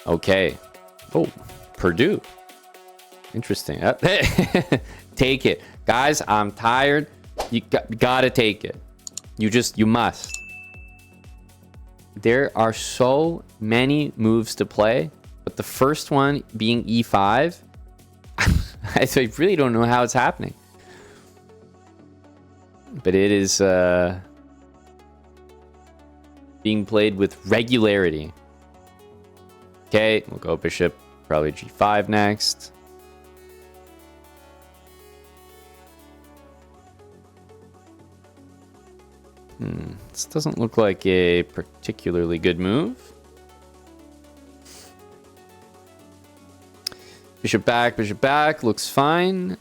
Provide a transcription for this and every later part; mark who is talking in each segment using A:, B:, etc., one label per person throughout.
A: Okay. Oh, Purdue. Interesting. Take it. Guys, I'm tired. You gotta take it. You must. There are so many moves to play, but the first one being e5, I really don't know how it's happening. But it is being played with regularity. Okay, we'll go bishop, probably g5 next. This doesn't look like a particularly good move. Bishop back, looks fine.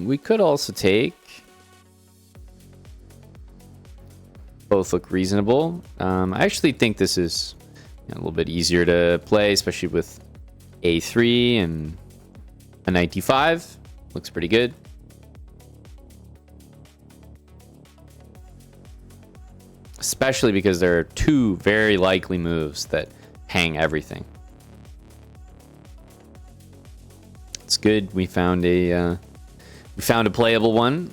A: We could also take. Both look reasonable. I actually think this is a little bit easier to play, especially with a3 and a knight d5. Looks pretty good. Especially because there are two very likely moves that hang everything. It's good. We found a playable one.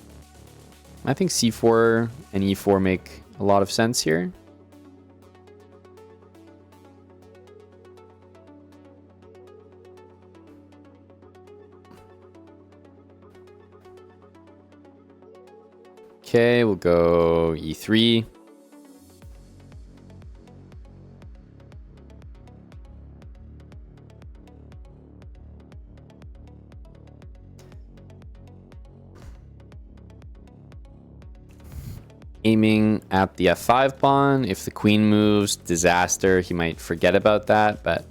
A: I think c4 and e4 make a lot of sense here. Okay, we'll go e3. Aiming at the f5 pawn. If the queen moves, disaster. He might forget about that, but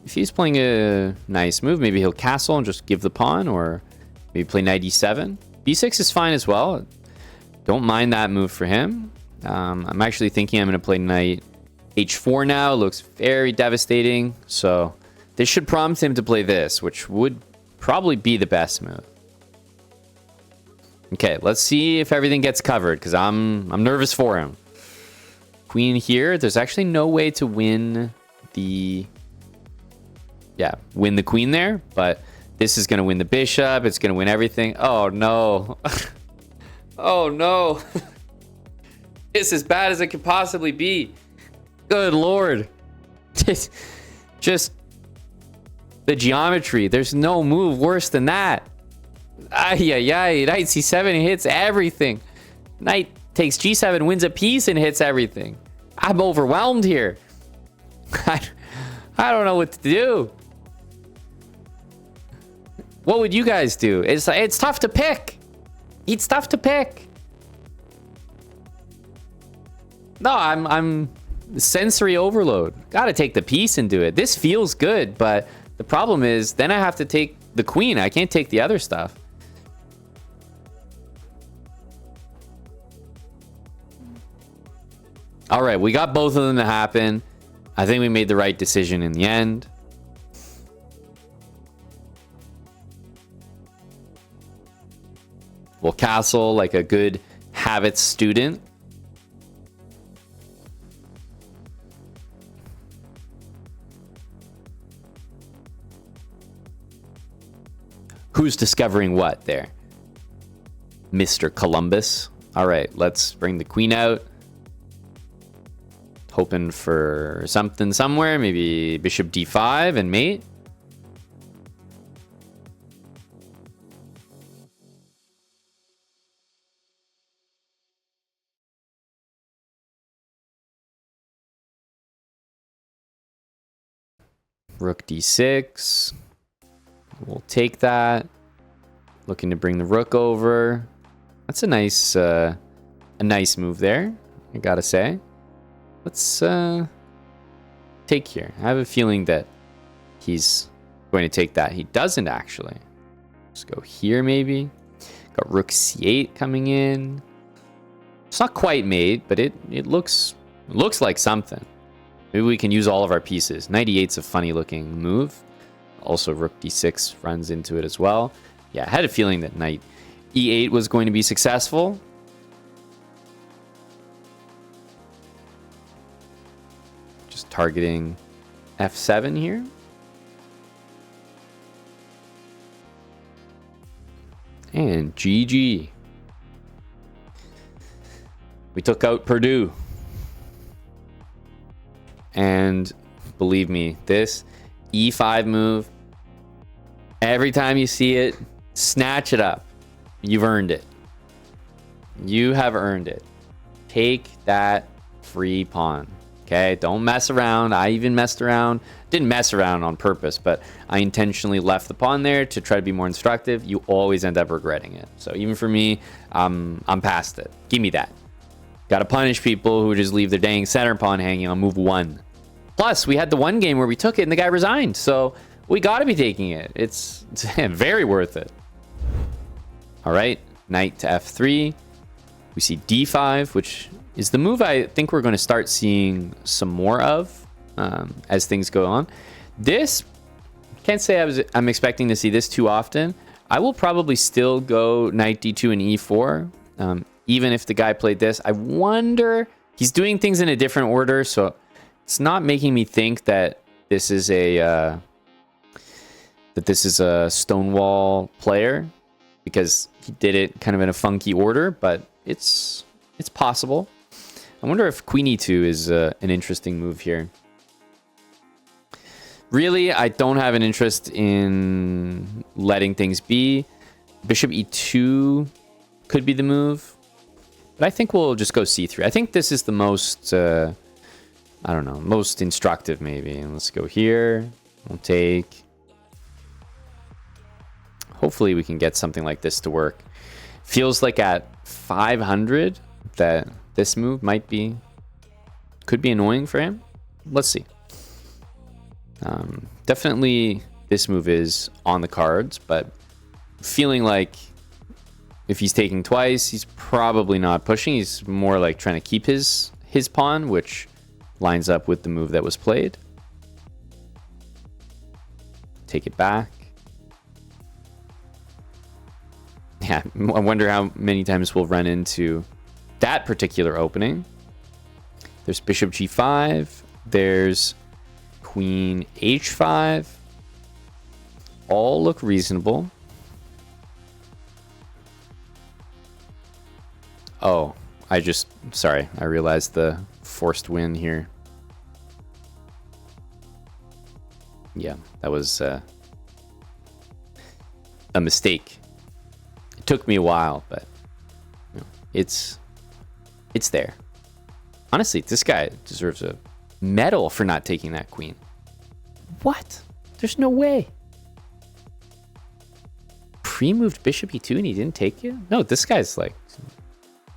A: if he's playing a nice move, maybe he'll castle and just give the pawn, or maybe play knight e7. b6 is fine as well. Don't mind that move for him. I'm actually thinking I'm going to play knight h4 now. Looks very devastating, so this should prompt him to play this, which would probably be the best move. Okay, let's see if everything gets covered, because I'm nervous for him. Queen here. There's actually no way to win the queen there, but this is going to win the bishop. It's going to win everything. Oh, no. Oh, no. It's as bad as it could possibly be. Good Lord. Just the geometry. There's no move worse than that. Ay, ay, ay. Knight c7 hits everything. Knight takes g7, wins a piece, and hits everything. I'm overwhelmed here. I don't know what to do. What would you guys do? It's tough to pick. It's tough to pick. No, I'm sensory overload. Gotta take the piece and do it. This feels good, but the problem is then I have to take the queen. I can't take the other stuff. All right, we got both of them to happen. I think we made the right decision in the end. We'll castle like a good habit student. Who's discovering what there? Mr. Columbus. All right, let's bring the queen out. Hoping for something somewhere. Maybe bishop d5 and mate. Rook d6. We'll take that. Looking to bring the rook over. That's a nice move there, I gotta say. Let's take here. I have a feeling that he's going to take that. He doesn't actually. Let's go here maybe. Got rook c8 coming in. It's not quite made, but it looks like something. Maybe we can use all of our pieces. Knight e8's a funny looking move. Also rook d6 runs into it as well. Yeah, I had a feeling that knight e8 was going to be successful. Just targeting f7 here. And GG. We took out Purdue. And believe me, this E5 move, every time you see it, snatch it up. You've earned it. You have earned it. Take that free pawn. Okay, don't mess around. I even messed around. Didn't mess around on purpose, but I intentionally left the pawn there to try to be more instructive. You always end up regretting it. So even for me, I'm past it. Give me that. Got to punish people who just leave their dang center pawn hanging on move 1. Plus, we had the one game where we took it and the guy resigned. So we got to be taking it. It's very worth it. All right, knight to f3. We see d5, which is the move I think we're going to start seeing some more of as things go on. This, can't say I'm expecting to see this too often. I will probably still go knight d2 and e4, even if the guy played this. I wonder, he's doing things in a different order, so it's not making me think that this is a Stonewall player, because he did it kind of in a funky order, but it's possible. I wonder if queen e2 is an interesting move here. Really, I don't have an interest in letting things be. Bishop e2 could be the move, but I think we'll just go c3. I think this is the most, I don't know, most instructive maybe. And let's go here. We'll take. Hopefully we can get something like this to work. Feels like at 500 that this move could be annoying for him. Let's see. Definitely this move is on the cards, but feeling like if he's taking twice, he's probably not pushing. He's more like trying to keep his pawn, which lines up with the move that was played. Take it back. Yeah, I wonder how many times we'll run into that particular opening. There's bishop g5. There's queen h5. All look reasonable. Oh, sorry, I realized the forced win here. Yeah, that was a mistake. It took me a while, but you know, it's there. Honestly, this guy deserves a medal for not taking that queen. What? There's no way. Pre-moved bishop e2 and he didn't take it? No, this guy's like,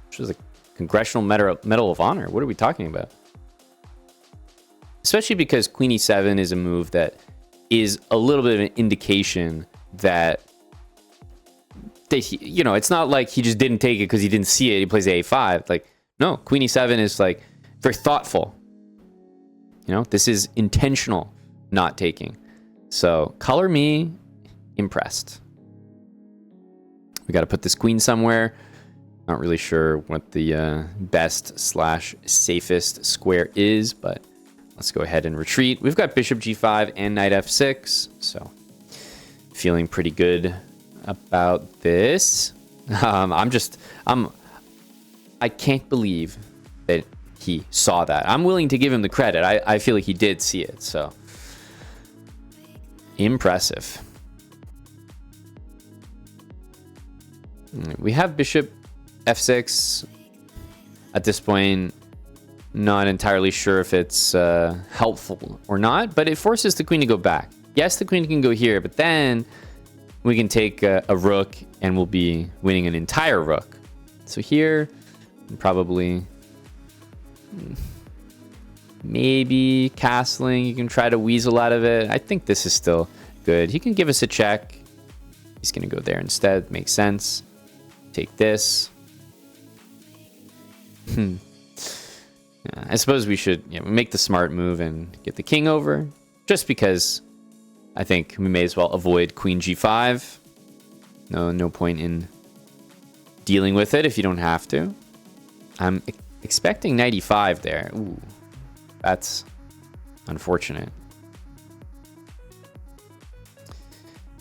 A: this was a congressional medal of honor. What are we talking about? Especially because queen e7 is a move that is a little bit of an indication that you know, it's not like he just didn't take it because he didn't see it. He plays a5. Like, no, queen e7 is like very thoughtful. You know, this is intentional not taking. So color me impressed. We got to put this queen somewhere. Not really sure what the best / safest square is, but let's go ahead and retreat. We've got bishop g5 and knight f6, so feeling pretty good about this. I can't believe that he saw that. I'm willing to give him the credit. I feel like he did see it, so impressive. We have bishop f6 at this point. Not entirely sure if it's helpful or not, but it forces the queen to go back. Yes, the queen can go here, but then we can take a rook and we'll be winning an entire rook. So here, probably maybe castling. You can try to weasel out of it. I think this is still good. He can give us a check. He's going to go there instead. Makes sense. Take this. I suppose we should make the smart move and get the king over, just because I think we may as well avoid queen g5. No point in dealing with it if you don't have to. I'm expecting knight e5 there. Ooh, that's unfortunate.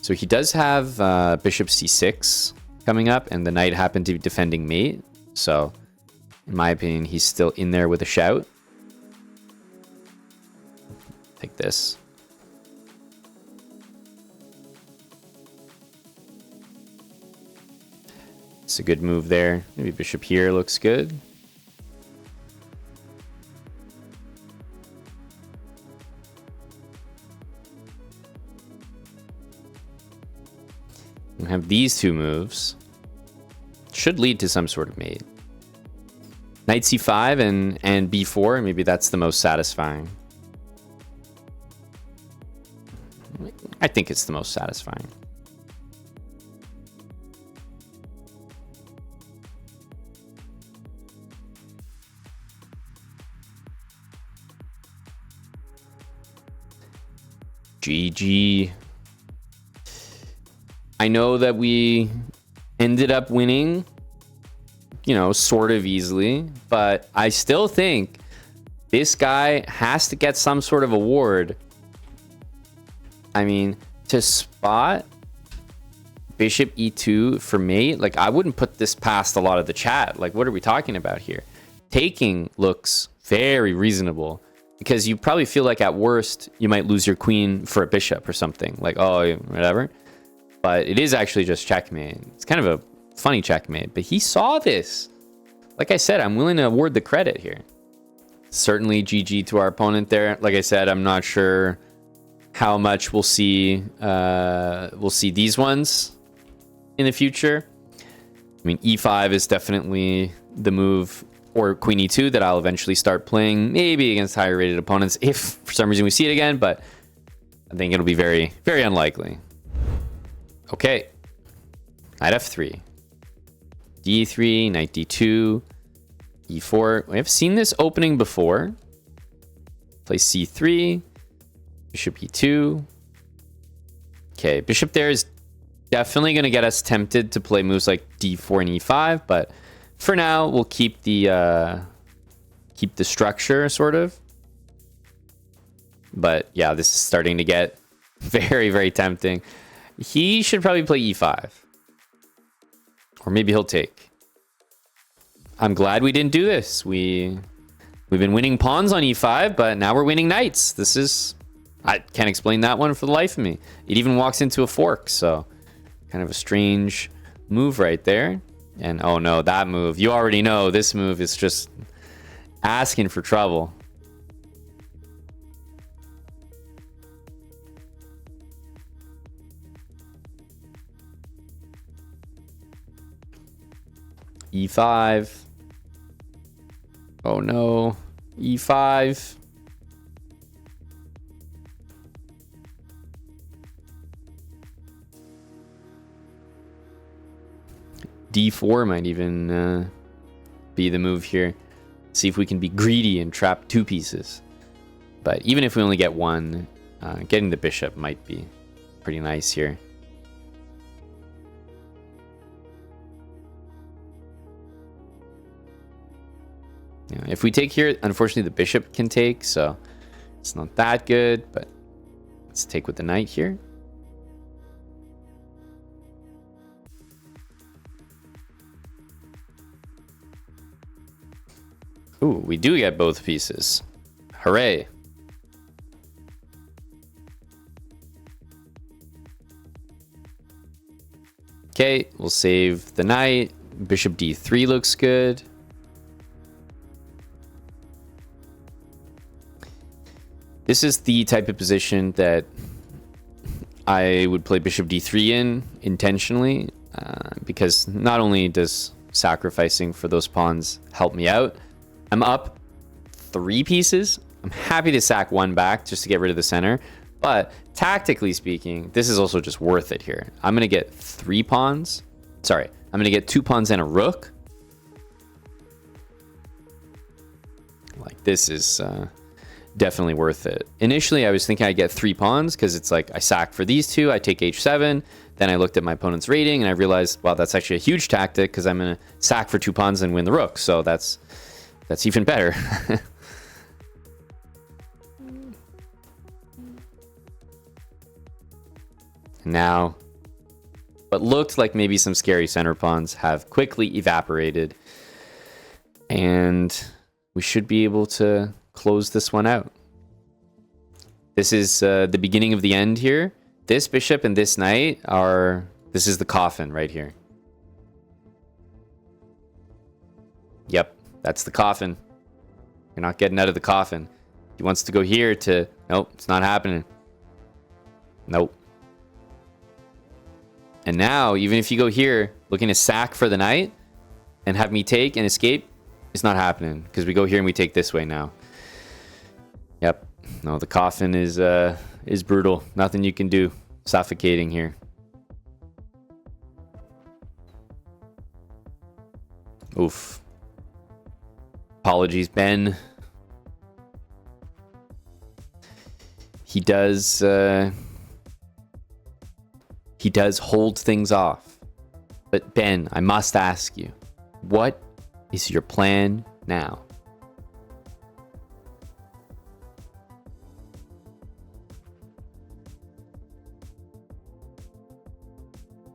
A: So he does have bishop c6. coming up, and the knight happened to be defending mate. So, in my opinion, he's still in there with a shout. Take this. It's a good move there. Maybe bishop here looks good. We have these two moves. Should lead to some sort of mate. Knight c5 and b4, maybe that's the most satisfying. I think it's the most satisfying. GG. I know that we ended up winning, you know, sort of easily, but I still think this guy has to get some sort of award. I mean, to spot bishop e2 for mate, like, I wouldn't put this past a lot of the chat. Like, what are we talking about here? Taking looks very reasonable, because you probably feel like at worst you might lose your queen for a bishop or something, like, oh, whatever. But it is actually just checkmate. It's kind of a funny checkmate, but he saw this. Like I said, I'm willing to award the credit here. Certainly GG to our opponent there. Like I said, I'm not sure how much we'll see these ones in the future. I mean, e5 is definitely the move, or queen e2, that I'll eventually start playing, maybe against higher rated opponents if for some reason we see it again, but I think it'll be very, very unlikely. Okay, knight f3, d3, knight d2, e4. We have seen this opening before. Play c3, bishop e2. Okay, bishop there is definitely going to get us tempted to play moves like d4 and e5, but for now we'll keep the structure sort of. But yeah, this is starting to get very, very tempting. He should probably play e5, or maybe he'll take. I'm glad we didn't do this. We've been winning pawns on e5, but now we're winning knights. This is, I can't explain that one for the life of me. It even walks into a fork, so kind of a strange move right there. And oh no, that move, you already know this move is just asking for trouble. e5. Oh no, e5. d4 might even be the move here. See if we can be greedy and trap two pieces. But even if we only get one, getting the bishop might be pretty nice here. Yeah, if we take here, unfortunately the bishop can take, so it's not that good, but let's take with the knight here. Ooh, we do get both pieces. Hooray. Okay, we'll save the knight. Bishop d3 looks good. This is the type of position that I would play bishop d3 in intentionally, because not only does sacrificing for those pawns help me out, I'm up 3 pieces. I'm happy to sack one back just to get rid of the center, but tactically speaking, this is also just worth it here. I'm going to get 3 pawns. Sorry, I'm going to get 2 pawns and a rook. Like, this is definitely worth it. Initially, I was thinking I'd get 3 pawns because it's like I sack for these 2, I take h7. Then I looked at my opponent's rating and I realized, wow, that's actually a huge tactic because I'm going to sack for 2 pawns and win the rook. So that's even better. Now, but looked like maybe some scary center pawns have quickly evaporated. And we should be able to close this one out. This is the beginning of the end here. This bishop and this knight are... This is the coffin right here. Yep, that's the coffin. You're not getting out of the coffin. He wants to go here to... Nope, it's not happening. Nope. And now, even if you go here, looking to sack for the knight and have me take and escape, it's not happening because we go here and we take this way now. Yep. No, the coffin is brutal. Nothing you can do. Suffocating here. Oof. Apologies, Ben. He does hold things off. But Ben, I must ask you, what is your plan now?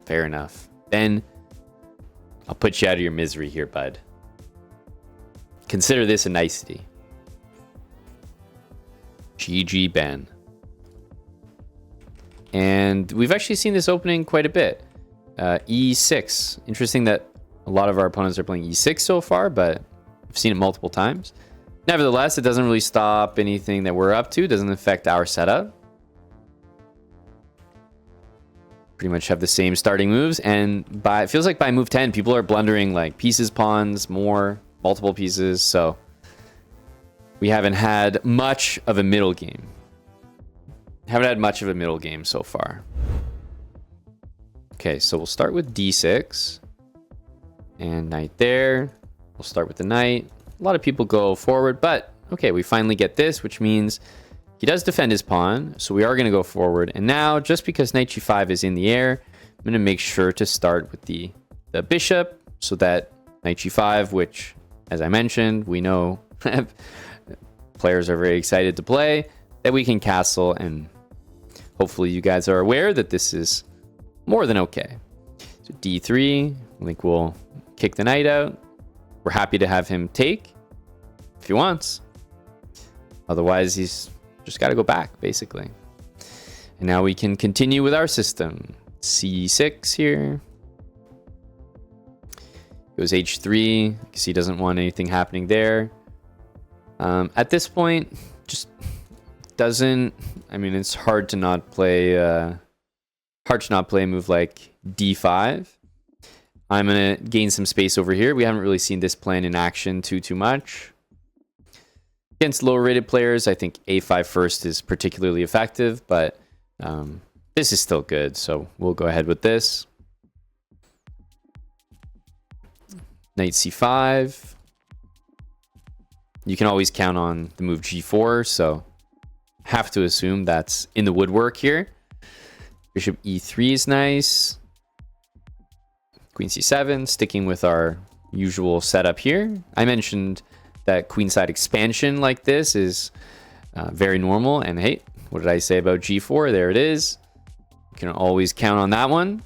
A: Fair enough. Ben, I'll put you out of your misery here, bud. Consider this a nicety. GG, Ben. And we've actually seen this opening quite a bit. E6. Interesting that a lot of our opponents are playing E6 so far, but I've seen it multiple times. Nevertheless, it doesn't really stop anything that we're up to. It doesn't affect our setup. Pretty much have the same starting moves. And it feels like by move 10, people are blundering like pieces, pawns, multiple pieces. So we haven't had much of a middle game. Haven't had much of a middle game so far. Okay, so we'll start with D6. And knight there. We'll start with the knight. A lot of people go forward, but okay, we finally get this, which means he does defend his pawn, so we are going to go forward. And now, just because knight g5 is in the air, I'm going to make sure to start with the bishop, so that knight g5, which, as I mentioned, we know players are very excited to play, that we can castle, and hopefully you guys are aware that this is more than okay. So d3, I think we'll kick the knight out. We're happy to have him take if he wants. Otherwise, he's just got to go back, basically. And now we can continue with our system. c6 here. Goes h3 because he doesn't want anything happening there. At this point, just doesn't... I mean, it's hard to not play a move like d5. I'm going to gain some space over here. We haven't really seen this plan in action too much. Against lower rated players, I think a5 first is particularly effective, but this is still good, so we'll go ahead with this. Knight c5. You can always count on the move g4, so have to assume that's in the woodwork here. Bishop e3 is nice. Queen c7, sticking with our usual setup here. I mentioned that queenside expansion like this is very normal. And hey, what did I say about g4? There it is. You can always count on that one.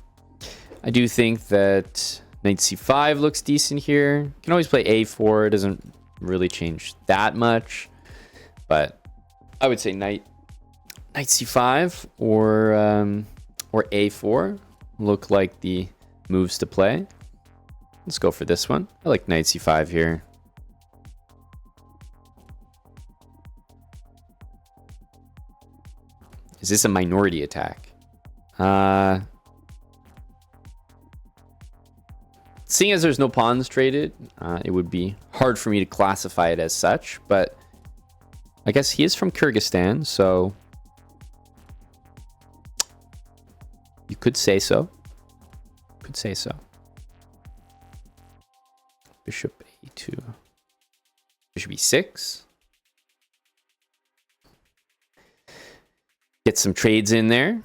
A: I do think that knight c5 looks decent here. You can always play a4. It doesn't really change that much. But I would say knight c5 or a4 look like the moves to play. Let's go for this one. I like knight c5 here. Is this a minority attack? Seeing as there's no pawns traded, it would be hard for me to classify it as such, but I guess he is from Kyrgyzstan, so you could say so. Could say so. Bishop a2. Bishop e6. Get some trades in there.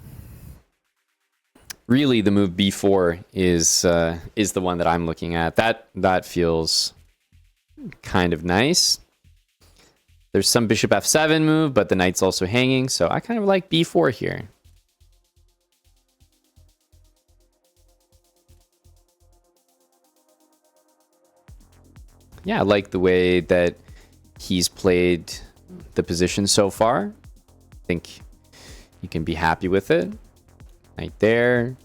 A: Really, the move b4 is the one that I'm looking at. That feels kind of nice. There's some bishop f7 move, but the knight's also hanging, so I kind of like b4 here. yeah, I like the way that he's played the position so far. I think you can be happy with it. Right there.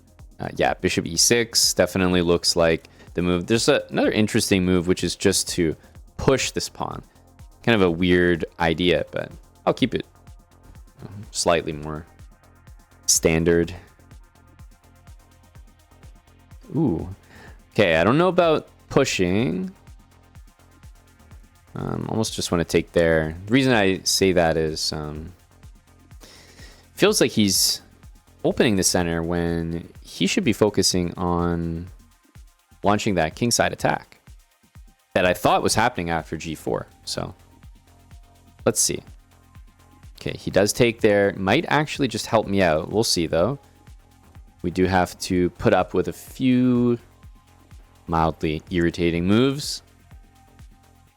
A: Yeah, bishop e6 definitely looks like the move. There's another interesting move, which is just to push this pawn. Kind of a weird idea, but I'll keep it slightly more standard. Ooh. Okay, I don't know about pushing. Almost just want to take there. The reason I say that is feels like he's opening the center when he should be focusing on launching that kingside attack that I thought was happening after g4. So let's see. Okay, he does take there. Might actually just help me out. We'll see, though. We do have to put up with a few mildly irritating moves.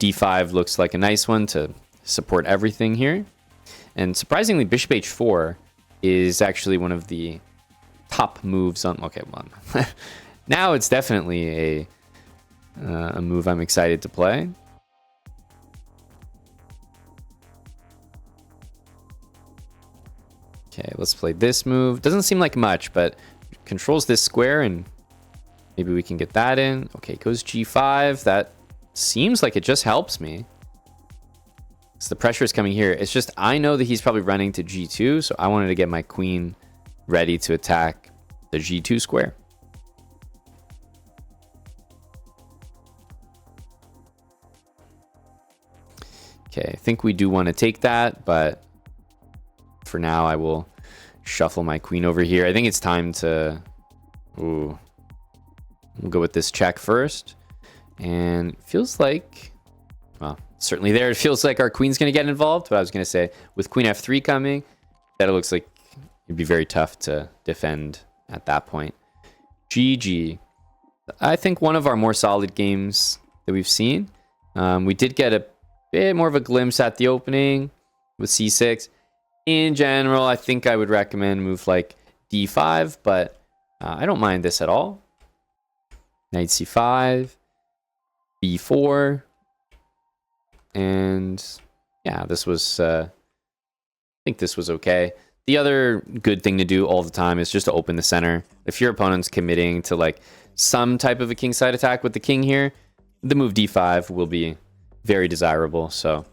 A: d5 looks like a nice one to support everything here. And surprisingly, bishop h4 is actually one of the top moves on... Okay, well, now it's definitely a move I'm excited to play. Okay, let's play this move. Doesn't seem like much, but controls this square, and maybe we can get that in. Okay, goes g5. That seems like it just helps me. So the pressure is coming here. It's just I know that he's probably running to g2, so I wanted to get my queen ready to attack the g2 square. Okay, I think we do want to take that, but for now I will shuffle my queen over here. I think it's time to... Ooh. We'll go with this check first. And it feels like... Well, certainly there. It feels like our queen's going to get involved, but I was going to say, with queen f3 coming, that it looks like it'd be very tough to defend at that point. GG. I think one of our more solid games that we've seen. We did get a bit more of a glimpse at the opening with c6. In general, I think I would recommend a move like d5, but I don't mind this at all. Knight c5, b4, and yeah, this was, I think this was okay. The other good thing to do all the time is just to open the center. If your opponent's committing to like some type of a kingside attack with the king here, the move d5 will be very desirable. So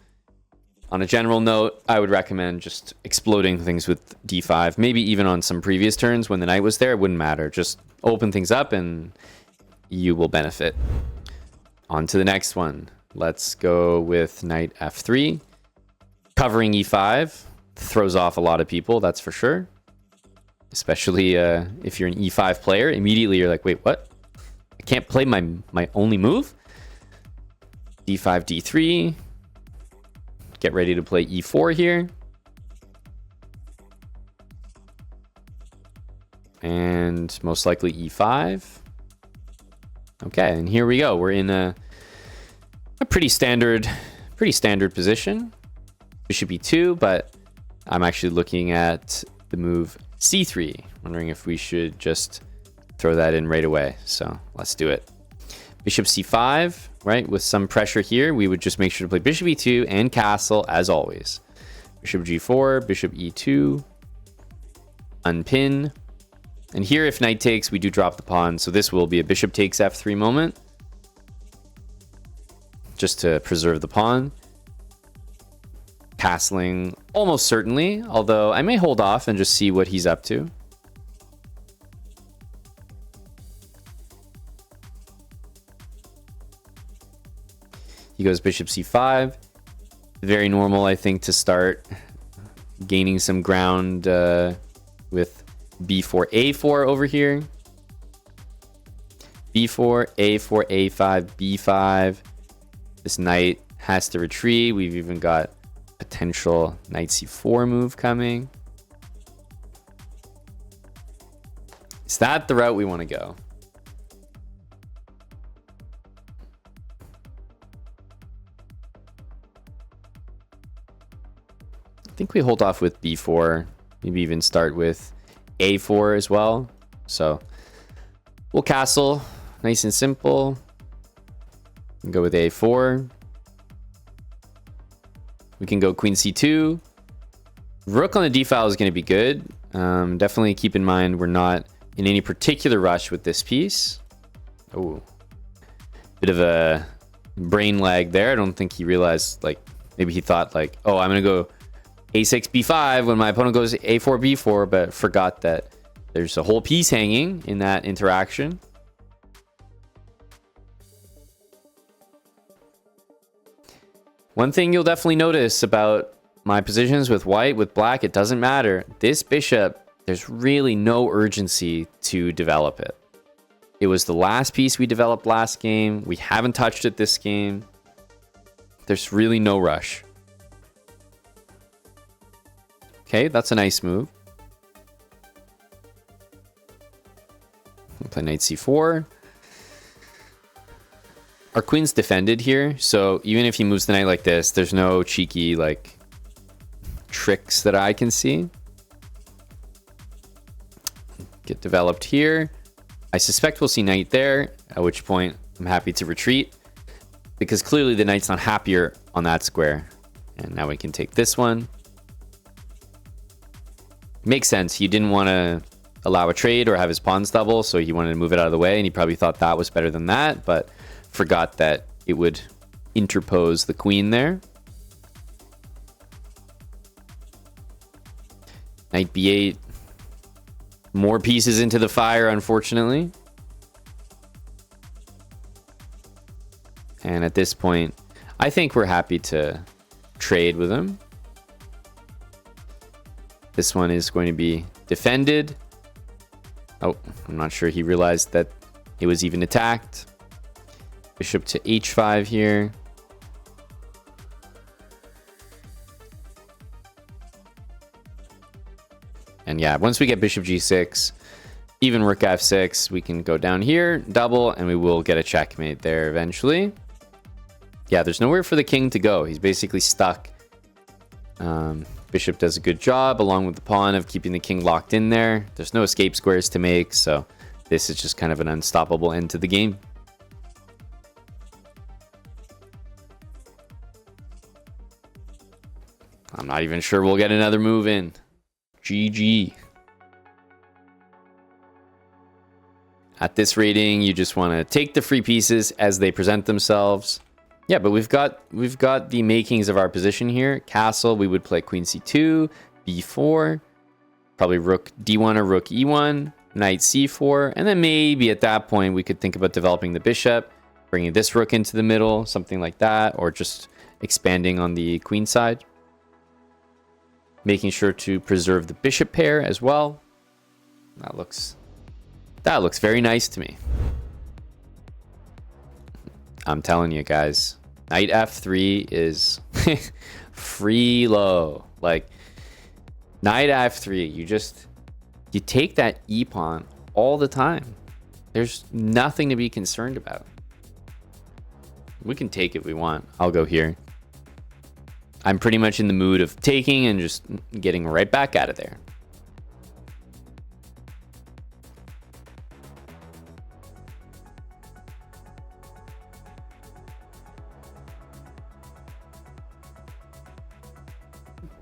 A: on a general note, I would recommend just exploding things with d5. Maybe even on some previous turns when the knight was there, it wouldn't matter. Just open things up and you will benefit. On to the next one. Let's go with knight f3. Covering e5 throws off a lot of people, that's for sure. Especially if you're an e5 player. Immediately you're like, wait, what? I can't play my only move? d5, d3. Get ready to play e4 here. And most likely e5. Okay, and here we go. We're in a pretty standard position. Bishop e2, but I'm actually looking at the move c3. Wondering if we should just throw that in right away. So let's do it. Bishop c5, right? With some pressure here, we would just make sure to play bishop e2 and castle as always. Bishop g4, bishop e2, unpin. And here, if knight takes, we do drop the pawn. So this will be a bishop takes f3 moment, just to preserve the pawn. Castling almost certainly, although I may hold off and just see what he's up to. He goes bishop c5. Very normal, I think, to start gaining some ground with b4, a4 over here. b4, a4, a5, b5. This knight has to retreat. We've even got potential knight c4 move coming. Is that the route we want to go? I think we hold off with b4. Maybe even start with a4 as well. So we'll castle, nice and simple. Go with a4. We can go queen c2. Rook on the d file is going to be good. Definitely keep in mind we're not in any particular rush with this piece. Oh, bit of a brain lag there. I don't think he realized, like, maybe he thought like, oh, I'm going to go a6, b5 when my opponent goes a4, b4, but forgot that there's a whole piece hanging in that interaction. One thing you'll definitely notice about my positions with white, with black, it doesn't matter. This bishop, there's really no urgency to develop it. It was the last piece we developed last game. We haven't touched it this game. There's really no rush. Okay, that's a nice move. We'll play knight c4. Our queen's defended here, so even if he moves the knight like this, there's no cheeky, like, tricks that I can see. Get developed here. I suspect we'll see knight there, at which point I'm happy to retreat, because clearly the knight's not happier on that square. And now we can take this one. Makes sense. He didn't want to allow a trade or have his pawns double, so he wanted to move it out of the way, and he probably thought that was better than that, but forgot that it would interpose the queen there. Knight b8. More pieces into the fire, unfortunately. And at this point, I think we're happy to trade with him. This one is going to be defended. Oh, I'm not sure he realized that it was even attacked. Bishop to h5 here. And yeah, once we get bishop g6, even rook f6, we can go down here, double, and we will get a checkmate there eventually. Yeah, there's nowhere for the king to go. He's basically stuck. Bishop does a good job, along with the pawn, of keeping the king locked in there. There's no escape squares to make, so this is just kind of an unstoppable end to the game. I'm not even sure we'll get another move in. GG. At this rating, you just want to take the free pieces as they present themselves. Yeah, but we've got the makings of our position here. Castle, we would play queen c2, b4, probably rook d1 or rook e1, knight c4, and then maybe at that point we could think about developing the bishop, bringing this rook into the middle, something like that, or just expanding on the queen side. Making sure to preserve the bishop pair as well. That looks very nice to me. I'm telling you guys, knight f3 is free low. Like, knight f3, you take that e pawn all the time. There's nothing to be concerned about. We can take it we want. I'll go here. I'm pretty much in the mood of taking and just getting right back out of there.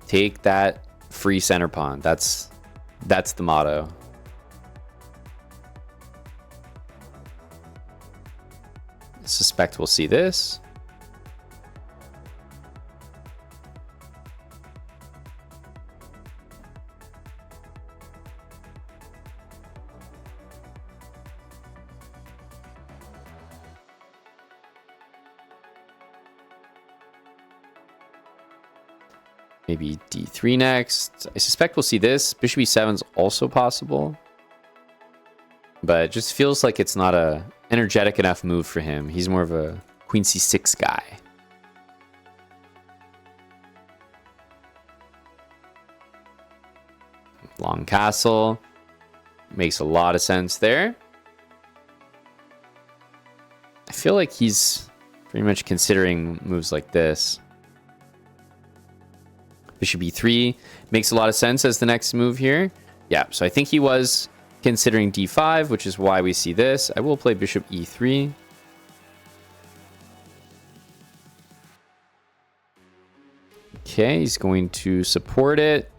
A: Take that free center pawn. That's the motto. I suspect we'll see this. Maybe d3 next. I suspect we'll see this. Bishop e7 is also possible. But it just feels like it's not a energetic enough move for him. He's more of a queen c6 guy. Long castle. Makes a lot of sense there. I feel like he's pretty much considering moves like this. Bishop e3 makes a lot of sense as the next move here. Yeah, so I think he was considering d5, which is why we see this. I will play bishop e3. Okay, he's going to support it.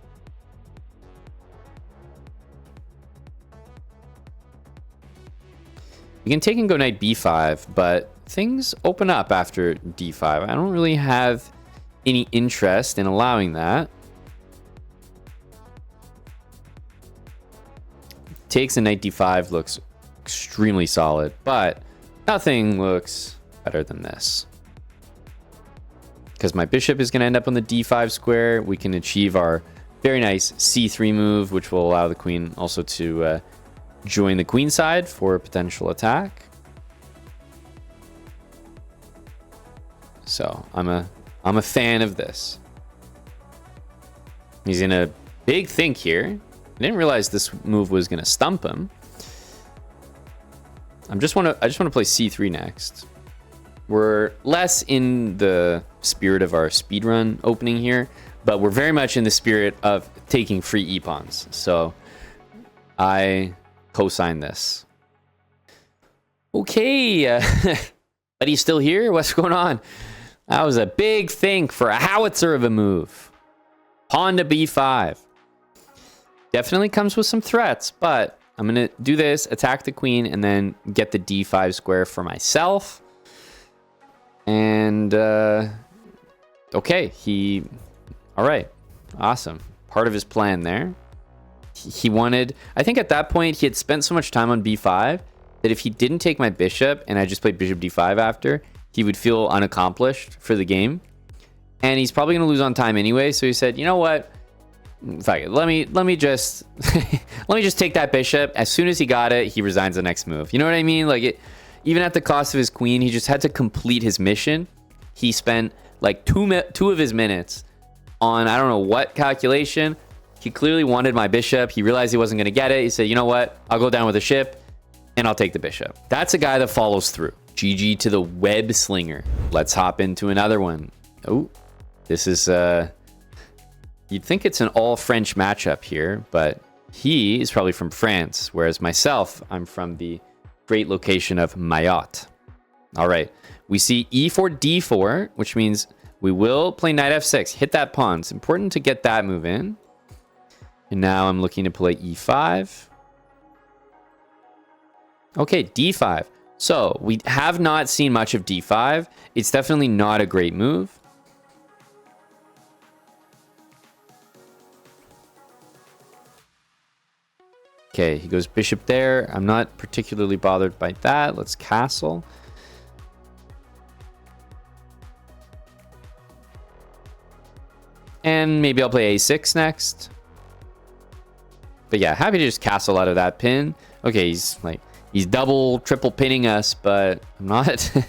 A: You can take and go knight b5, but things open up after d5. I don't really have any interest in allowing that. Takes a knight d5 looks extremely solid, but nothing looks better than this. Because my bishop is going to end up on the d5 square, we can achieve our very nice c3 move, which will allow the queen also to join the queen side for a potential attack. So I'm a fan of this. He's in a big think here. I didn't realize this move was going to stump him. I just want to play c3 next. We're less in the spirit of our speedrun opening here, but we're very much in the spirit of taking free e-pawns. So I co-sign this. Okay, but he's still here? What's going on? That was a big think for a howitzer of a move. Pawn to b5. Definitely comes with some threats, but I'm going to do this, attack the queen, and then get the d5 square for myself. And, okay, all right, awesome. Part of his plan there. He wanted, I think at that point, he had spent so much time on b5 that if he didn't take my bishop and I just played bishop d5 after, he would feel unaccomplished for the game. And he's probably going to lose on time anyway, so he said, you know what? Fuck it. Let me just let me just take that bishop. As soon as he got it, he resigns the next move. You know what I mean? Like even at the cost of his queen, he just had to complete his mission. He spent like two of his minutes on I don't know what calculation. He clearly wanted my bishop. He realized he wasn't going to get it. He said, you know what? I'll go down with a ship and I'll take the bishop. That's a guy that follows through. GG to the web slinger. Let's hop into another one. Oh, this is you'd think it's an all French matchup here, but he is probably from France, whereas myself, I'm from the great location of Mayotte. All right, we see e4, d4, which means we will play knight f6. Hit that pawn. It's important to get that move in. And now I'm looking to play e5. Okay, d5. So we have not seen much of d5. It's definitely not a great move. Okay, he goes bishop there. I'm not particularly bothered by that. Let's castle. And maybe I'll play a6 next. But yeah, happy to just castle out of that pin. Okay, he's double, triple pinning us, but I'm not, I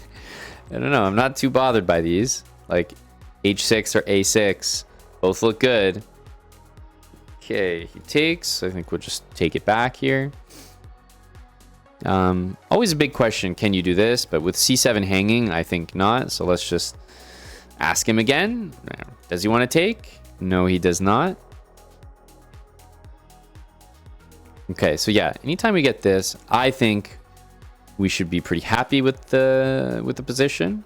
A: don't know, I'm not too bothered by these. Like h6 or a6, both look good. Okay, he takes. I think we'll just take it back here. Always a big question, can you do this? But with c7 hanging, I think not. So let's just ask him again. Does he want to take? No, he does not. Okay, so yeah, anytime we get this, I think we should be pretty happy with the position.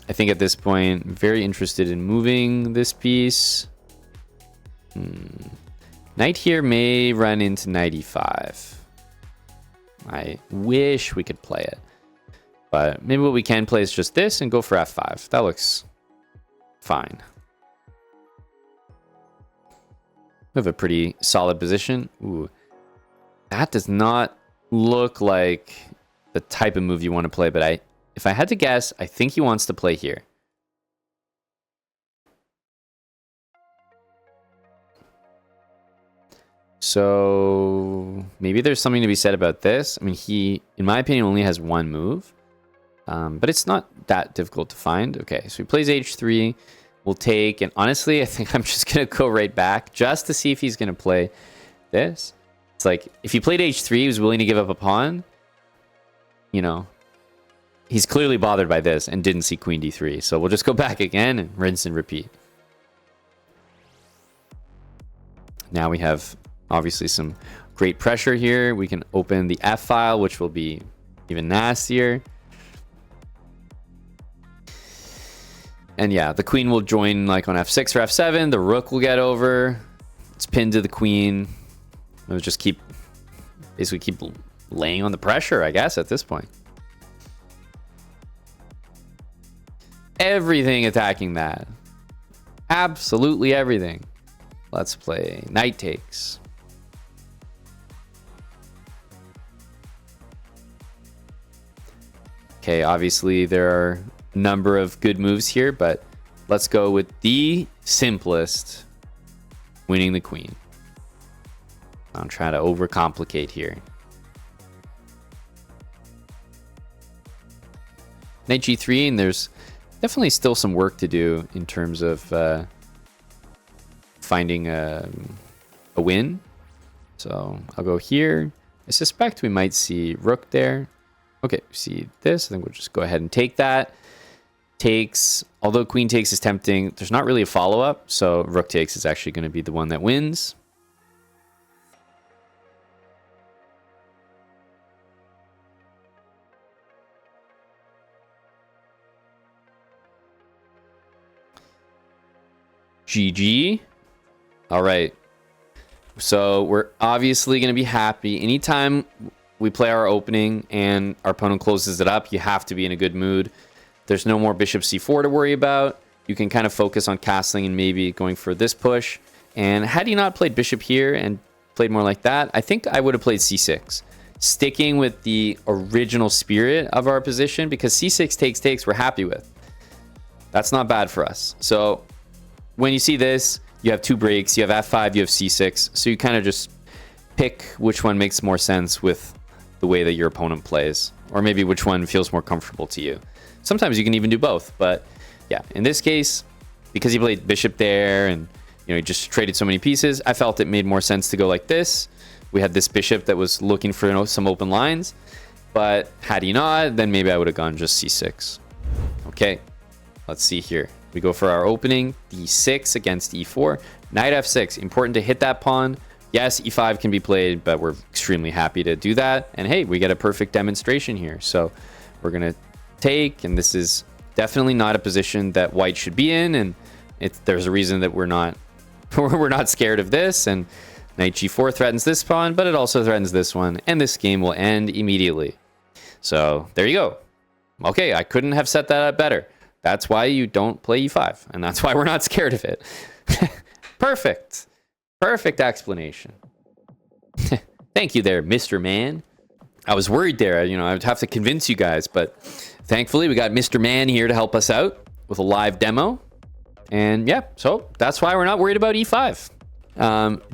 A: I think at this point, very interested in moving this piece. Knight here may run into knight e5. I wish we could play it. But maybe what we can play is just this and go for f5. That looks fine. We have a pretty solid position. Ooh, that does not look like the type of move you want to play, but if I had to guess, I think he wants to play here. So maybe there's something to be said about this. I mean, he, in my opinion, only has one move, but it's not that difficult to find. Okay, so he plays h3. We'll take, and honestly, I think I'm just going to go right back just to see if he's going to play this. It's like, if he played h3, he was willing to give up a pawn, you know, he's clearly bothered by this and didn't see queen d3. So we'll just go back again and rinse and repeat. Now we have obviously some great pressure here. We can open the F file, which will be even nastier. And yeah, the queen will join like on f6 or f7. The rook will get over. It's pinned to the queen. It'll just basically keep laying on the pressure, I guess, at this point. Everything attacking that. Absolutely everything. Let's play knight takes. Okay, obviously there are a number of good moves here, but let's go with the simplest, winning the queen. I'm trying to overcomplicate here. Knight g3, and there's definitely still some work to do in terms of finding a win. So I'll go here. I suspect we might see rook there. Okay, see this. I think we'll just go ahead and take that. Takes, although queen takes is tempting, there's not really a follow-up, so rook takes is actually going to be the one that wins. GG. All right. So we're obviously going to be happy. Anytime we play our opening and our opponent closes it up, you have to be in a good mood. There's no more bishop c4 to worry about. You can kind of focus on castling and maybe going for this push. And had you not played bishop here and played more like that, I think I would have played c6. Sticking with the original spirit of our position, because c6 takes we're happy with. That's not bad for us. So when you see this, you have two breaks. You have f5, you have c6. So you kind of just pick which one makes more sense with the way that your opponent plays, or maybe which one feels more comfortable to you. Sometimes you can even do both, but yeah, in this case, because he played bishop there and he just traded so many pieces, I felt it made more sense to go like this. We had this bishop that was looking for some open lines, but had he not, then maybe I would have gone just c6. Okay, let's see here. We go for our opening, d6 against e4. Knight f6, important to hit that pawn. Yes, e5 can be played, but we're extremely happy to do that. And hey, we get a perfect demonstration here. So we're going to take, and this is definitely not a position that white should be in. And there's a reason that we're not scared of this. And knight g4 threatens this pawn, but it also threatens this one. And this game will end immediately. So there you go. Okay, I couldn't have set that up better. That's why you don't play e5. And that's why we're not scared of it. Perfect. Perfect explanation. Thank you there, Mr. Man. I was worried there, I would have to convince you guys, but thankfully we got Mr. Man here to help us out with a live demo. And yeah, so that's why we're not worried about e5.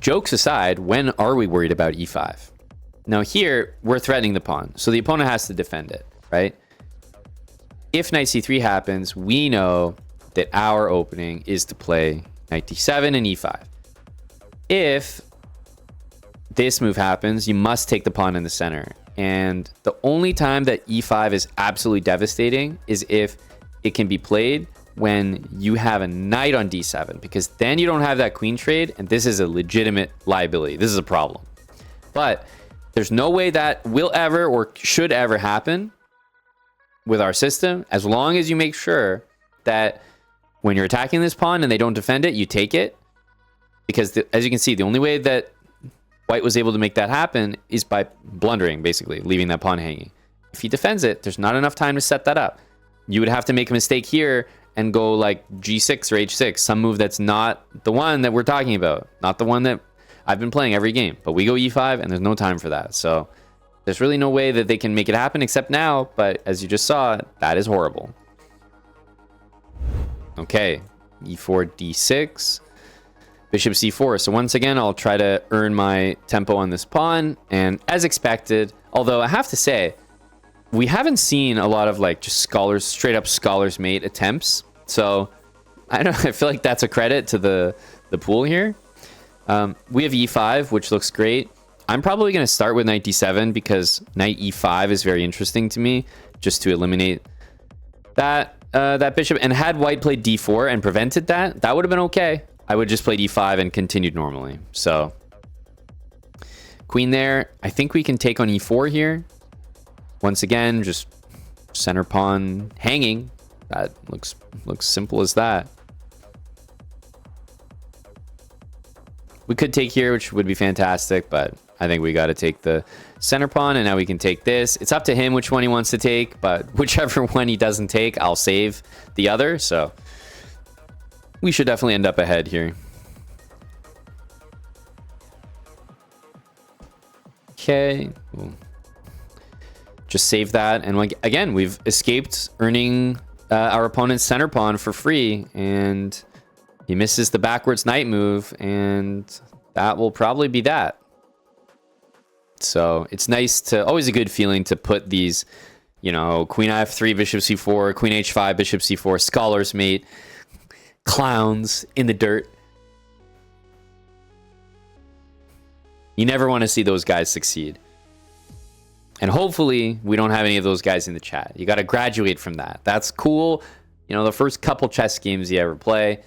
A: Jokes aside, when are we worried about e5? Now here, we're threatening the pawn, so the opponent has to defend it, right? If knight c3 happens, we know that our opening is to play knight d7 and e5. If this move happens, you must take the pawn in the center. And the only time that e5 is absolutely devastating is if it can be played when you have a knight on d7, because then you don't have that queen trade, and this is a legitimate liability. This is a problem. But there's no way that will ever or should ever happen with our system, as long as you make sure that when you're attacking this pawn and they don't defend it, you take it. Because as you can see, the only way that white was able to make that happen is by blundering, basically, leaving that pawn hanging. If he defends it, there's not enough time to set that up. You would have to make a mistake here and go like g6 or h6, some move that's not the one that we're talking about, not the one that I've been playing every game. But we go e5, and there's no time for that. So there's really no way that they can make it happen except now, but as you just saw, that is horrible. Okay, e4, d6. Bishop c4. So once again, I'll try to earn my tempo on this pawn. And as expected, although I have to say, we haven't seen a lot of like just straight up scholars mate attempts. So I feel like that's a credit to the pool here. We have e5, which looks great. I'm probably going to start with knight d7 because knight e5 is very interesting to me, just to eliminate that bishop. And had white played d4 and prevented that, that would have been okay. I would just play e5 and continued normally. So queen there. I think we can take on e4 here. Once again, just center pawn hanging. That looks simple as that. We could take here, which would be fantastic, but I think we got to take the center pawn, and now we can take this. It's up to him which one he wants to take, but whichever one he doesn't take, I'll save the other. So we should definitely end up ahead here. Okay. We'll just save that. And like, again, we've escaped earning our opponent's center pawn for free, and he misses the backwards knight move, and that will probably be that. So it's nice to, always a good feeling to put these, you know, queen f3, bishop c4, queen h5, bishop c4, scholars mate, clowns in the dirt. You never want to see those guys succeed. And hopefully we don't have any of those guys in the chat. You got to graduate from that. That's cool. You know, the first couple chess games you ever play,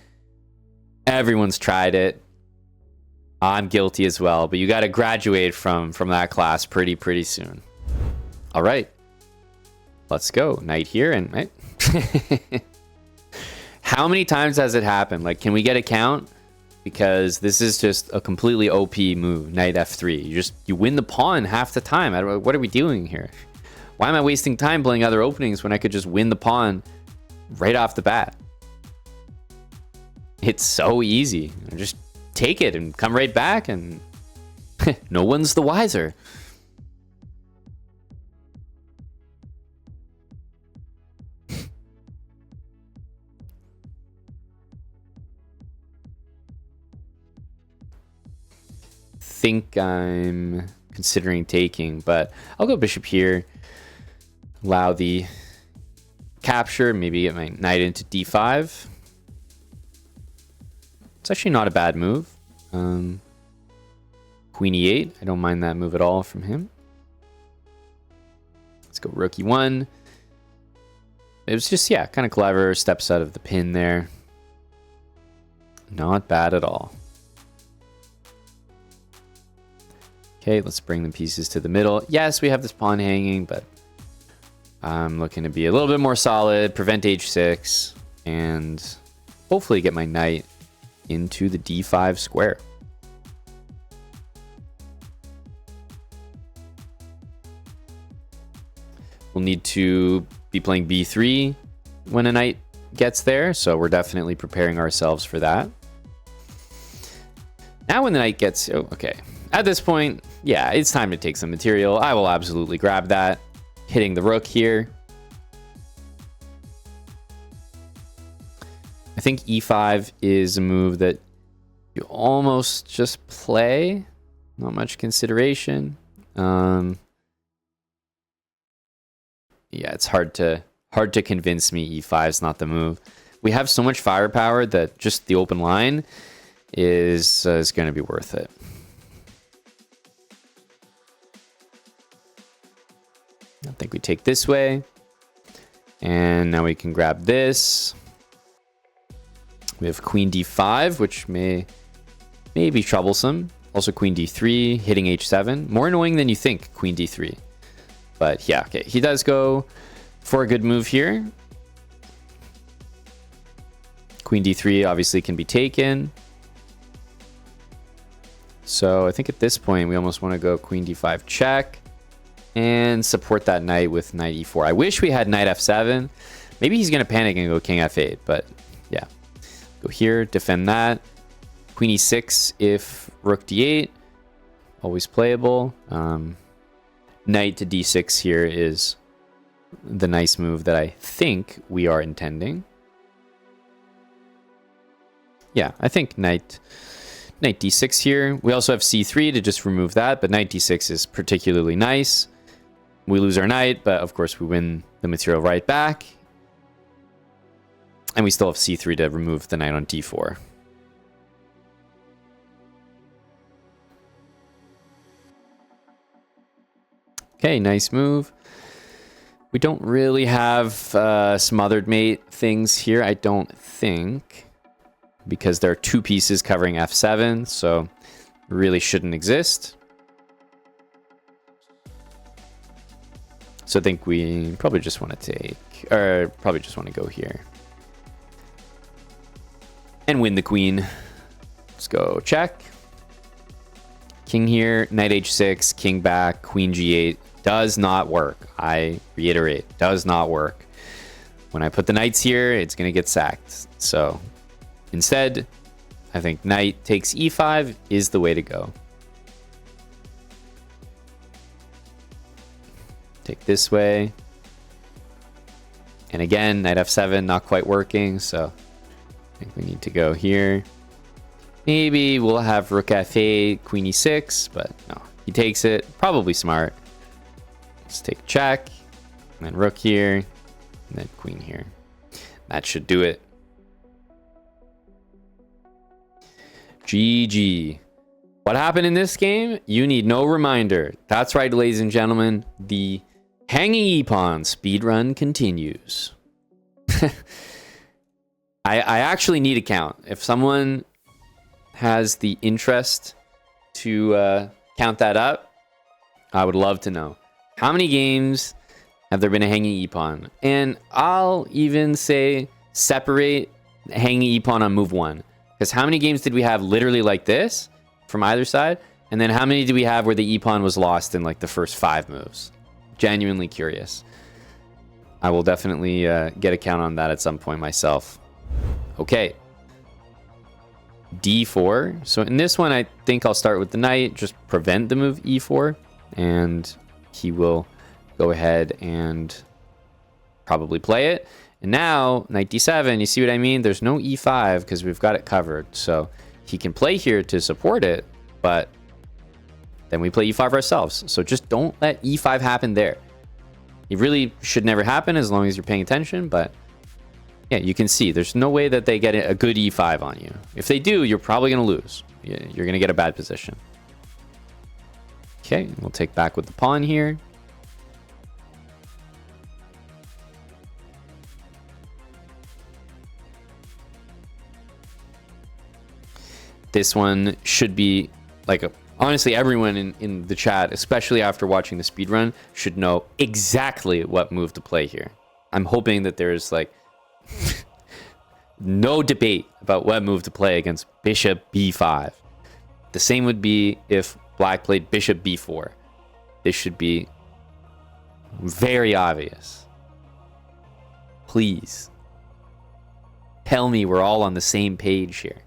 A: everyone's tried it. I'm guilty as well, but you got to graduate from that class pretty soon. All right, let's go. Knight here, and how many times has it happened? Like, can we get a count? Because this is just a completely OP move. Knight f3. You win the pawn half the time. What are we doing here? Why am I wasting time playing other openings when I could just win the pawn right off the bat? It's so easy. Just take it and come right back, and no one's the wiser. Think I'm considering taking, but I'll go bishop here, allow the capture, maybe get my knight into d5. It's actually not a bad move. Queen e8, I don't mind that move at all from him. Let's go rook e1. It was just, yeah, kind of clever, steps out of the pin there. Not bad at all. Okay, let's bring the pieces to the middle. Yes, we have this pawn hanging, but I'm looking to be a little bit more solid, prevent h6, and hopefully get my knight into the d5 square. We'll need to be playing b3 when a knight gets there, so we're definitely preparing ourselves for that. Now when the knight gets... Oh, okay. At this point, yeah, it's time to take some material. I will absolutely grab that. Hitting the rook here. I think e5 is a move that you almost just play. Not much consideration. Yeah, it's hard to convince me e5 is not the move. We have so much firepower that just the open line is going to be worth it. I think we take this way, and now we can grab this. We have queen d5, which may be troublesome. Also queen d3, hitting h7. More annoying than you think, queen d3. But yeah, okay, he does go for a good move here. Queen d3 obviously can be taken. So I think at this point we almost want to go queen d5 check and support that knight with knight e4. I wish we had knight f7. Maybe he's going to panic and go king f8, but yeah. Go here, defend that. Queen e6 if rook d8. Always playable. Knight to d6 here is the nice move that I think we are intending. Yeah, I think knight d6 here. We also have c3 to just remove that, but knight d6 is particularly nice. We lose our knight, but of course we win the material right back. And we still have c3 to remove the knight on d4. Okay, nice move. We don't really have smothered mate things here, I don't think, because there are two pieces covering f7, so really shouldn't exist. So I think we probably just want to take, or probably just want to go here and win the queen. Let's go check. King here, knight h6, king back, queen g8. Does not work. I reiterate, does not work. When I put the knights here, it's going to get sacked. So instead, I think knight takes e5 is the way to go. Take this way. And again, knight f7 not quite working, so I think we need to go here. Maybe we'll have rook f8, queen e6, but no, he takes it. Probably smart. Let's take check, and then rook here, and then queen here. That should do it. GG. What happened in this game? You need no reminder. That's right, ladies and gentlemen. The hanging e-pawn speedrun continues. I actually need a count. If someone has the interest to count that up, I would love to know. How many games have there been a hanging e-pawn? And I'll even say separate hanging e-pawn on move 1. Because how many games did we have literally like this from either side? And then how many do we have where the e-pawn was lost in like the first 5 moves? Genuinely curious. I will definitely get a count on that at some point myself. Okay. d4. So in this one, I think I'll start with the knight. Just prevent the move e4. And he will go ahead and probably play it. And now, knight d7, you see what I mean? There's no e5 because we've got it covered. So he can play here to support it, but then we play e5 ourselves. So just don't let e5 happen there. It really should never happen as long as you're paying attention, but yeah, you can see there's no way that they get a good e5 on you. If they do, you're probably going to lose. You're going to get a bad position. Okay, we'll take back with the pawn here. This one should be like honestly, everyone in the chat, especially after watching the speedrun, should know exactly what move to play here. I'm hoping that there's like no debate about what move to play against bishop b5. The same would be if black played bishop b4. This should be very obvious. Please tell me we're all on the same page here.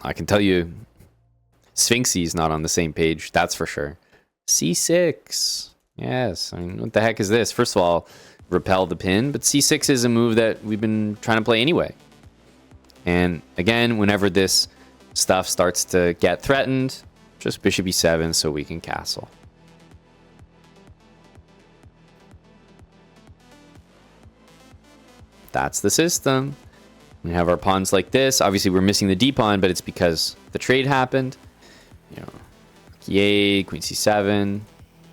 A: I can tell you Sphinxy's not on the same page, that's for sure. c6. Yes, I mean, what the heck is this? First of all, repel the pin, but c6 is a move that we've been trying to play anyway. And again, whenever this stuff starts to get threatened, just bishop e7 so we can castle. That's the system. We have our pawns like this. Obviously, we're missing the d pawn, but it's because the trade happened. You know, e8, queen c7.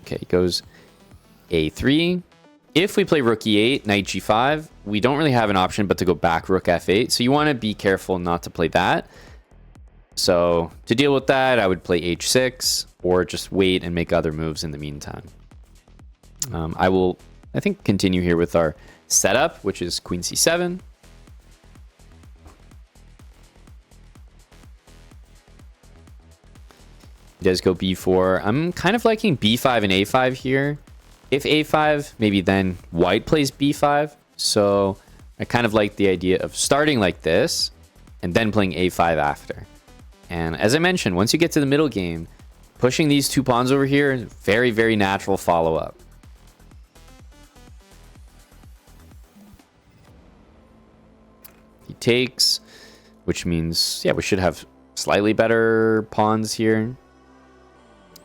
A: Okay, goes a3. If we play rook e8, knight g5, we don't really have an option but to go back rook f8. So you want to be careful not to play that. So to deal with that, I would play h6 or just wait and make other moves in the meantime. I will, I think, continue here with our setup, which is queen c7. He does go b4. I'm kind of liking b5 and a5 here. If a5, maybe then white plays b5. So I kind of like the idea of starting like this and then playing a5 after. And as I mentioned, once you get to the middle game, pushing these two pawns over here, very, very natural follow-up. He takes, which means, yeah, we should have slightly better pawns here.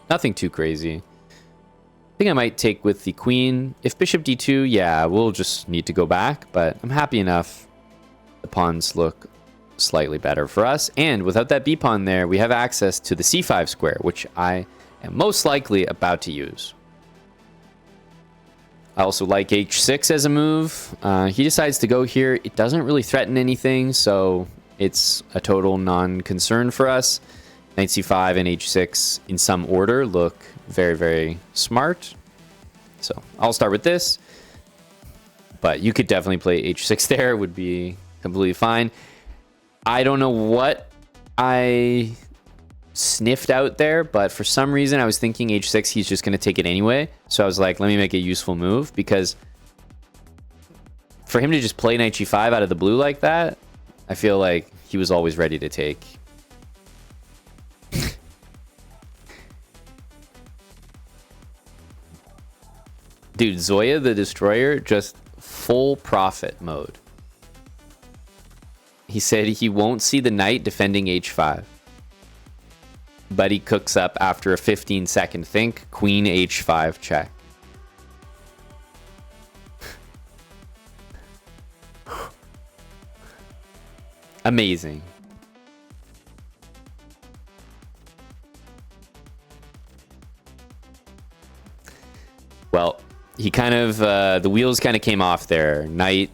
A: Nothing too crazy. I think I might take with the queen. If bishop d2, yeah, we'll just need to go back, but I'm happy enough. The pawns look slightly better for us. And without that b pawn there, we have access to the c5 square, which I am most likely about to use. I also like h6 as a move. He decides to go here. It doesn't really threaten anything, so it's a total non-concern for us. Knight c5 and h6 in some order look very, very smart. So I'll start with this. But you could definitely play h6 there. Would be completely fine. I don't know what I sniffed out there, but for some reason I was thinking h6, he's just going to take it anyway. So I was like, let me make a useful move, because for him to just play knight g5 out of the blue like that, I feel like he was always ready to take. Dude, Zoya the Destroyer, just full profit mode. He said he won't see the knight defending h5. But he cooks up after a 15-second think, queen h5 check. Amazing. Well, he kind of, the wheels kind of came off there. Knight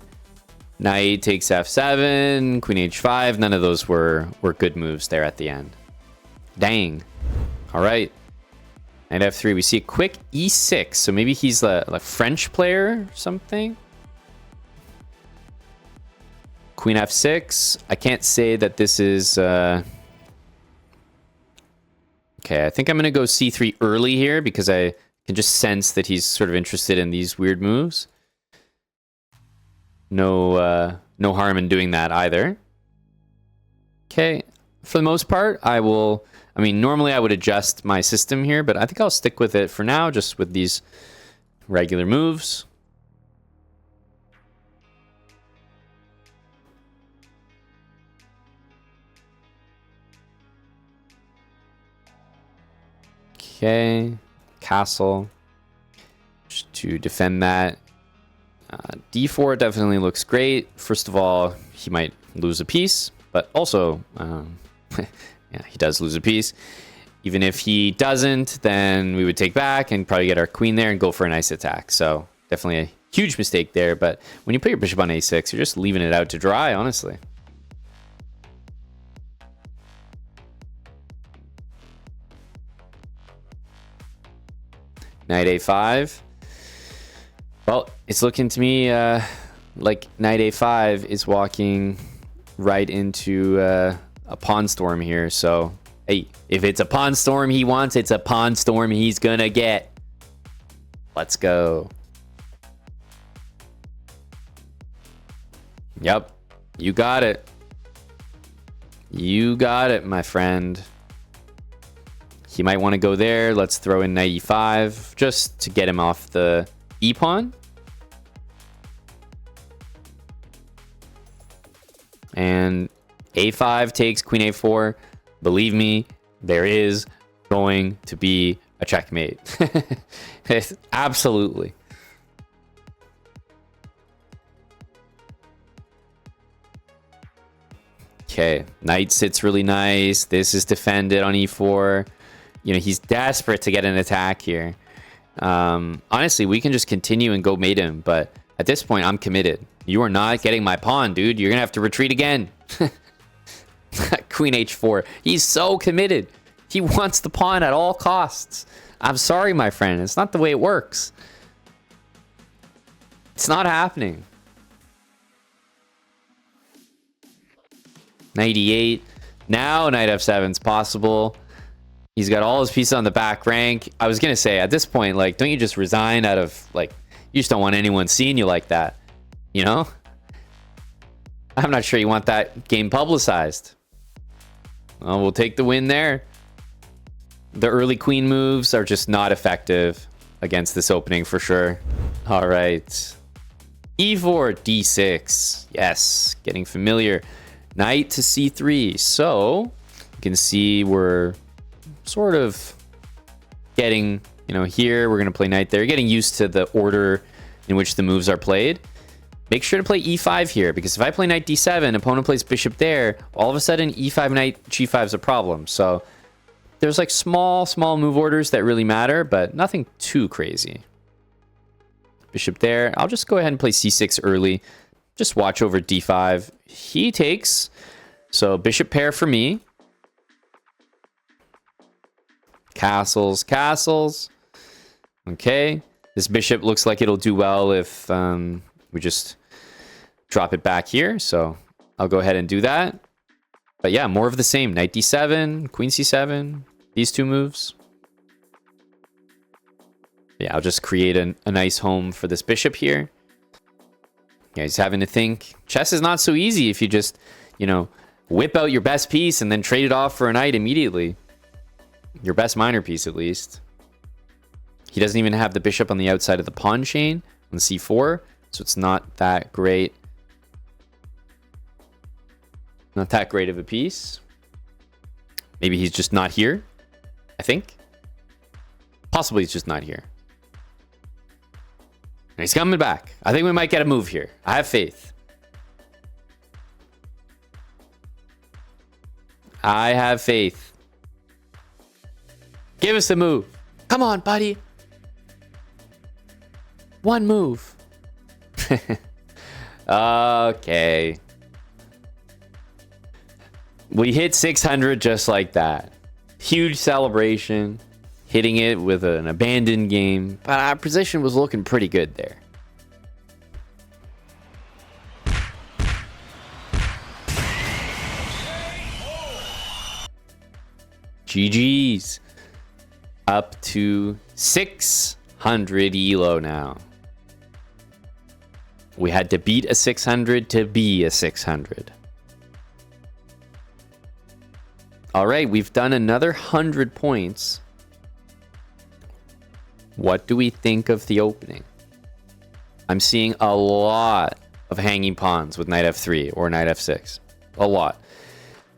A: takes f7, queen h5. None of those were good moves there at the end. Dang. All right. Knight f3. We see a quick e6. So maybe he's a French player or something. Queen f6. I can't say that this is... Okay, I think I'm going to go c3 early here because I can just sense that he's sort of interested in these weird moves. No harm in doing that either. Okay, for the most part, I mean, normally I would adjust my system here, but I think I'll stick with it for now, just with these regular moves. Okay, castle, just to defend that. D4 definitely looks great. First of all, he might lose a piece, but also, yeah, he does lose a piece. Even if he doesn't, then we would take back and probably get our queen there and go for a nice attack. So definitely a huge mistake there. But when you put your bishop on a6, you're just leaving it out to dry, honestly. Knight a5. Well, it's looking to me like knight a5 is walking right into a pawn storm here. So, hey, if it's a pawn storm he wants, it's a pawn storm he's gonna get. Let's go. Yep, you got it. You got it, my friend. He might want to go there. Let's throw in knight e5 just to get him off the e-pawn. And a5 takes queen a4. Believe me, there is going to be a checkmate. Absolutely. Okay, knight sits really nice. This is defended on e4. You know, he's desperate to get an attack here. Honestly, we can just continue and go mate him, but at this point, I'm committed. You are not getting my pawn, dude. You're gonna have to retreat again. Queen h4. He's so committed. He wants the pawn at all costs. I'm sorry, my friend. It's not the way it works. It's not happening. Knight e8. Now knight f7 is possible. He's got all his pieces on the back rank. I was gonna say, at this point, like, don't you just resign out of, like, you just don't want anyone seeing you like that, you know? I'm not sure you want that game publicized. Well, we'll take the win there. The early queen moves are just not effective against this opening for sure. All right. e4, d6. Yes, getting familiar. Knight to c3. So you can see we're sort of getting, you know, here we're going to play knight there. You're getting used to the order in which the moves are played. Make sure to play e5 here, because if I play knight d7, opponent plays bishop there, all of a sudden e5 knight g5 is a problem. So there's like small move orders that really matter, but nothing too crazy. Bishop there. I'll just go ahead and play c6 early. Just watch over d5. He takes. So bishop pair for me. Castles, castles. Okay. This bishop looks like it'll do well if we just drop it back here. So I'll go ahead and do that. But yeah, more of the same. Knight d7, queen c7. These two moves. Yeah, I'll just create a nice home for this bishop here. Yeah, he's having to think. Chess is not so easy if you just, you know, whip out your best piece and then trade it off for a knight immediately. Your best minor piece, at least. He doesn't even have the bishop on the outside of the pawn chain on c4, so it's not that great. Not that great of a piece. Maybe he's just not here, I think. Possibly he's just not here. He's coming back. I think we might get a move here. I have faith. I have faith. Give us a move. Come on, buddy. One move. Okay. We hit 600 just like that. Huge celebration. Hitting it with an abandoned game. But our position was looking pretty good there. GG's. Up to 600 elo now. We had to beat a 600 to be a 600. All right, we've done another 100 points. What do we think of the opening? I'm seeing a lot of hanging pawns with knight f3 or knight f6. A lot.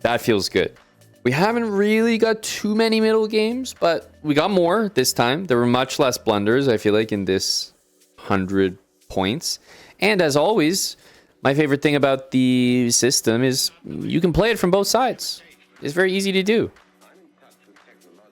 A: That feels good. We haven't really got too many middle games, but we got more this time. There were much less blunders, I feel like, in this 100 points. And as always, my favorite thing about the system is you can play it from both sides. It's very easy to do.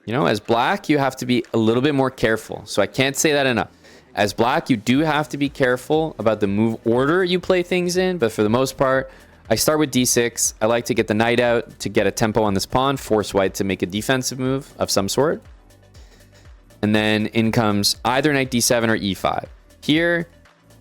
A: You know, as black, you have to be a little bit more careful. So I can't say that enough. As black, you do have to be careful about the move order you play things in. But for the most part, I start with d6. I like to get the knight out to get a tempo on this pawn, force white to make a defensive move of some sort. And then in comes either knight d7 or e5. Here,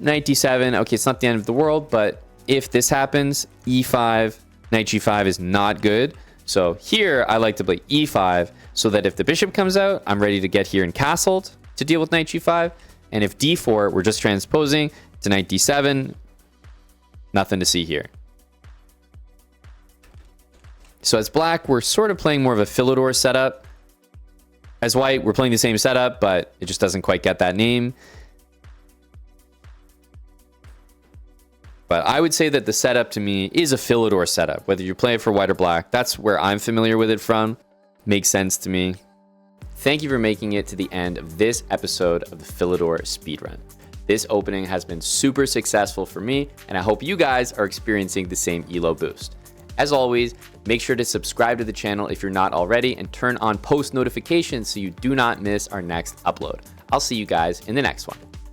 A: knight d7, okay, it's not the end of the world, but if this happens, e5, knight g5 is not good. So here, I like to play e5 so that if the bishop comes out, I'm ready to get here and castled to deal with knight g5. And if d4, we're just transposing to knight d7, nothing to see here. So as black, we're sort of playing more of a Philidor setup. As white, we're playing the same setup, but it just doesn't quite get that name. But I would say that the setup to me is a Philidor setup. Whether you play it for white or black, that's where I'm familiar with it from. Makes sense to me. Thank you for making it to the end of this episode of the Philidor speedrun. This opening has been super successful for me, and I hope you guys are experiencing the same elo boost. As always, make sure to subscribe to the channel if you're not already and turn on post notifications so you do not miss our next upload. I'll see you guys in the next one.